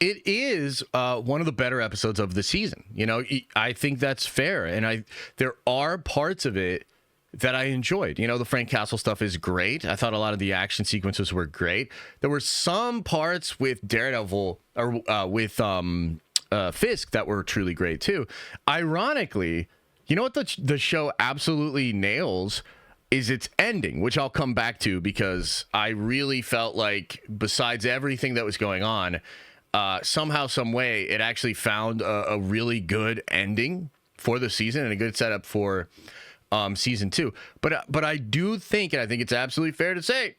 It is one of the better episodes of the season. You know, I think that's fair. And there are parts of it that I enjoyed. You know, the Frank Castle stuff is great. I thought a lot of the action sequences were great. There were some parts with Daredevil or with Fisk that were truly great too. Ironically, you know what the show absolutely nails is its ending, which I'll come back to because I really felt like besides everything that was going on, somehow, some way, it actually found a really good ending for the season and a good setup for season 2. But I do think, and I think it's absolutely fair to say,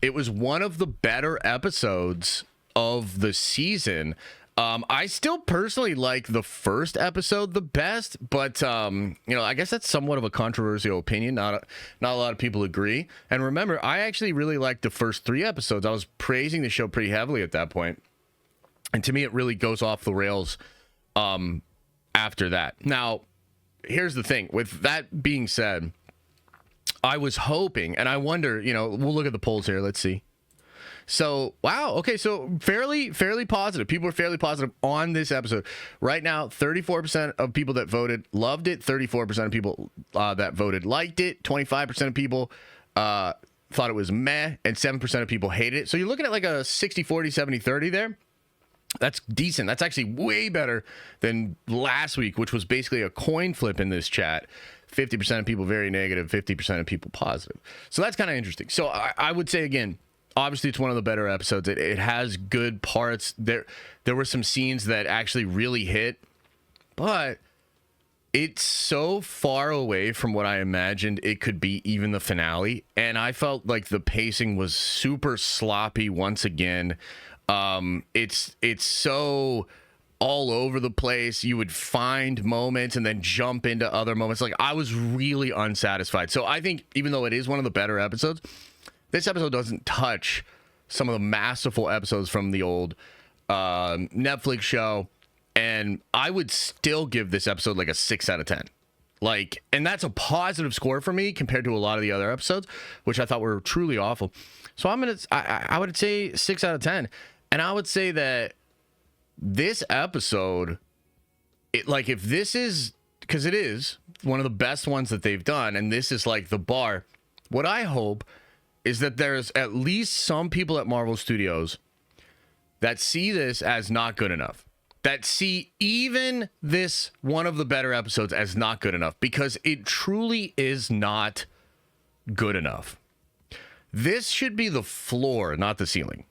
it was one of the better episodes of the season. I still personally like the first episode the best, but I guess that's somewhat of a controversial opinion. Not a lot of people agree. And remember, I actually really liked the first 3 episodes. I was praising the show pretty heavily at that point. And to me, it really goes off the rails after that. Now, here's the thing. With that being said, I was hoping, and I wonder, we'll look at the polls here. Let's see. So, wow. Okay, so fairly positive. People are fairly positive on this episode. Right now, 34% of people that voted loved it. 34% of people that voted liked it. 25% of people thought it was meh. And 7% of people hated it. So you're looking at like a 60-40, 70-30 there. That's decent. That's actually way better than last week, which was basically a coin flip in this chat. 50% of people very negative, 50% of people positive. So that's kind of interesting. So I would say, again, obviously it's one of the better episodes. It has good parts. There were some scenes that actually really hit, but it's so far away from what I imagined it could be, even the finale. And I felt like the pacing was super sloppy once again. It's so all over the place. You would find moments and then jump into other moments. Like, I was really unsatisfied. So I think even though it is one of the better episodes, this episode doesn't touch some of the masterful episodes from the old Netflix show. And I would still give this episode like a 6 out of 10. Like, and that's a positive score for me compared to a lot of the other episodes, which I thought were truly awful. So I would say 6 out of 10. And I would say that this episode, if this is, because it is one of the best ones that they've done, and this is like the bar, what I hope is that there's at least some people at Marvel Studios that see this as not good enough, that see even this one of the better episodes as not good enough, because it truly is not good enough. This should be the floor, not the ceiling.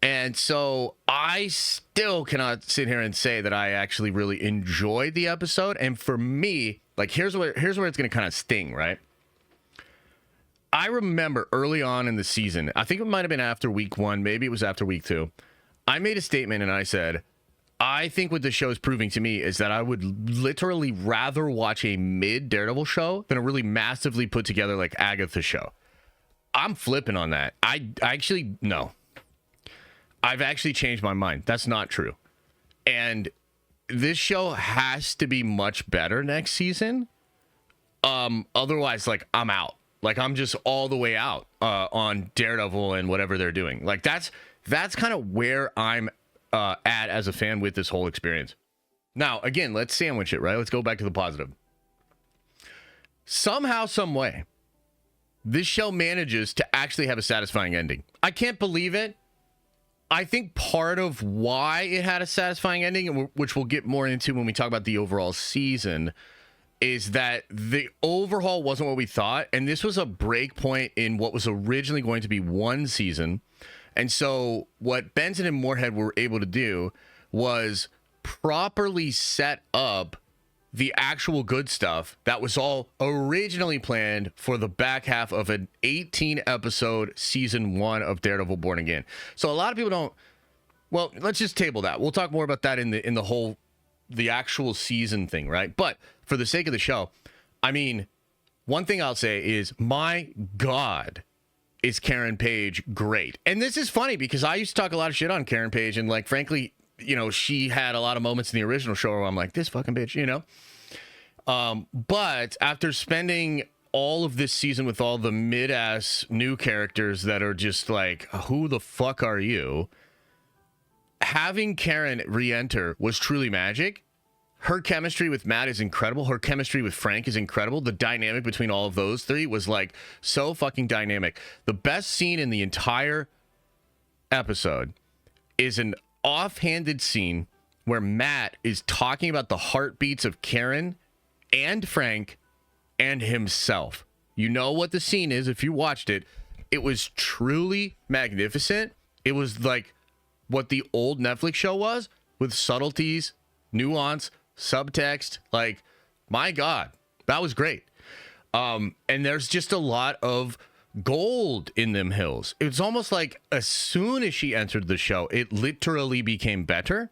And so I still cannot sit here and say that I actually really enjoyed the episode. And for me, like, here's where it's going to kind of sting, right? I remember early on in the season, I think it might have been after week 1, maybe it was after week 2. I made a statement and I said, I think what the show is proving to me is that I would literally rather watch a mid Daredevil show than a really massively put together like Agatha show. I'm flipping on that. No. I've actually changed my mind. That's not true. And this show has to be much better next season. Otherwise, like, I'm out. Like, I'm just all the way out on Daredevil and whatever they're doing. Like, that's kind of where I'm at as a fan with this whole experience. Now, again, let's sandwich it, right? Let's go back to the positive. Somehow, some way, this show manages to actually have a satisfying ending. I can't believe it. I think part of why it had a satisfying ending, which we'll get more into when we talk about the overall season, is that the overhaul wasn't what we thought. And this was a break point in what was originally going to be one season. And so what Benson and Moorhead were able to do was properly set up the actual good stuff that was all originally planned for the back half of an 18-episode season 1 of Daredevil Born Again. So a lot of people don't. Well, let's just table that. We'll talk more about that in the actual season thing, right? But for the sake of the show, I mean, one thing I'll say is, my God, is Karen Page great. And this is funny because I used to talk a lot of shit on Karen Page, and like, frankly, she had a lot of moments in the original show where I'm like, this fucking bitch, But after spending all of this season with all the mid-ass new characters that are just like, who the fuck are you? having Karen re-enter was truly magic. Her chemistry with Matt is incredible. Her chemistry with Frank is incredible. The dynamic between all of those three was like so fucking dynamic. The best scene in the entire episode is an offhanded scene where Matt is talking about the heartbeats of Karen and Frank and himself. You know what the scene is if you watched it. It was truly magnificent. It was like what the old Netflix show was, with subtleties, nuance, subtext. Like, my God, that was great. And there's just a lot of gold in them hills. It's almost like as soon as she entered the show, it literally became better.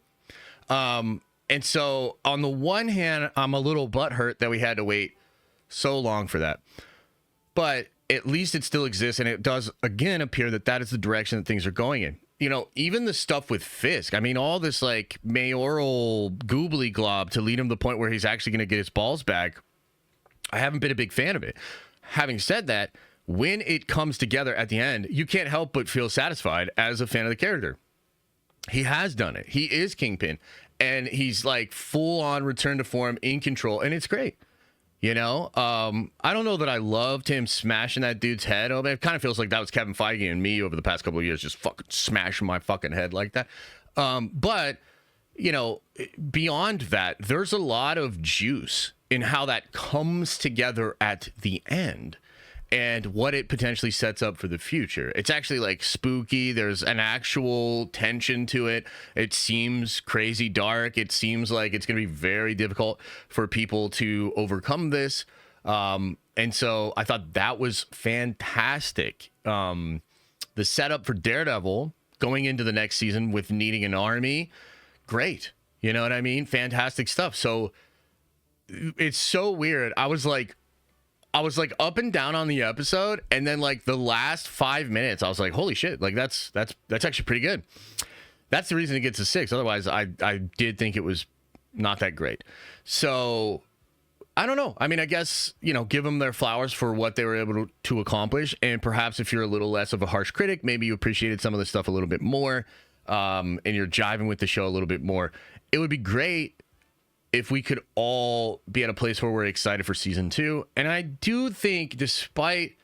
And so on the one hand, I'm a little butthurt that we had to wait so long for that. But at least it still exists, and it does, again, appear that that is the direction that things are going in. You know, even the stuff with Fisk, I mean, all this, like, mayoral goobly glob to lead him to the point where he's actually going to get his balls back, I haven't been a big fan of it. Having said that, when it comes together at the end, you can't help but feel satisfied as a fan of the character. He has done it. He is Kingpin, and he's, like, full-on return to form, in control, and it's great. You know, I don't know that I loved him smashing that dude's head. Oh, it kind of feels like that was Kevin Feige and me over the past couple of years, just fucking smashing my fucking head like that. But, you know, beyond that, there's a lot of juice in how that comes together at the end and what it potentially sets up for the future. It's actually like spooky. There's an actual tension to it. It seems crazy dark. It seems like it's going to be very difficult for people to overcome this. And so I thought that was fantastic. The setup for Daredevil going into the next season with needing an army, great. You know what I mean? Fantastic stuff. So it's so weird. I was like up and down on the episode, and then like the last 5 minutes, I was like, holy shit, like that's actually pretty good. That's the reason it gets a 6. Otherwise, I did think it was not that great. So I don't know. I mean, I guess, you know, give them their flowers for what they were able to accomplish, and perhaps if you're a little less of a harsh critic, maybe you appreciated some of the stuff a little bit more, and you're jiving with the show a little bit more. It would be great if we could all be at a place where we're excited for season 2. And I do think, despite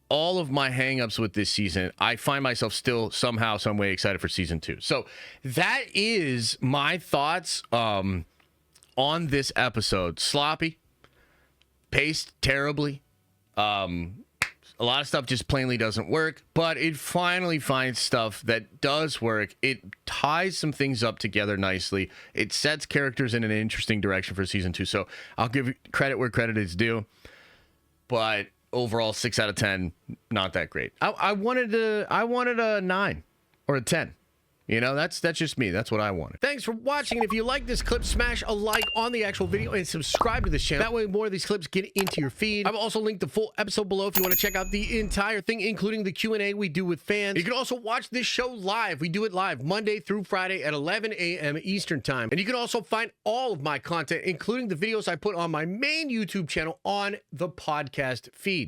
all of my hangups with this season, I find myself still somehow, some way excited for season 2. So that is my thoughts on this episode. Sloppy, paced terribly. A lot of stuff just plainly doesn't work, but it finally finds stuff that does work. It ties some things up together nicely. It sets characters in an interesting direction for season 2. So I'll give credit where credit is due, but overall 6 out of 10, not that great. I wanted a 9 or a 10. You know, that's just me. That's what I wanted. Thanks for watching. And if you like this clip, smash a like on the actual video and subscribe to this channel. That way more of these clips get into your feed. I've also linked the full episode below if you want to check out the entire thing, including the Q&A we do with fans. You can also watch this show live. We do it live Monday through Friday at 11 a.m. Eastern time. And you can also find all of my content, including the videos I put on my main YouTube channel, on the podcast feed.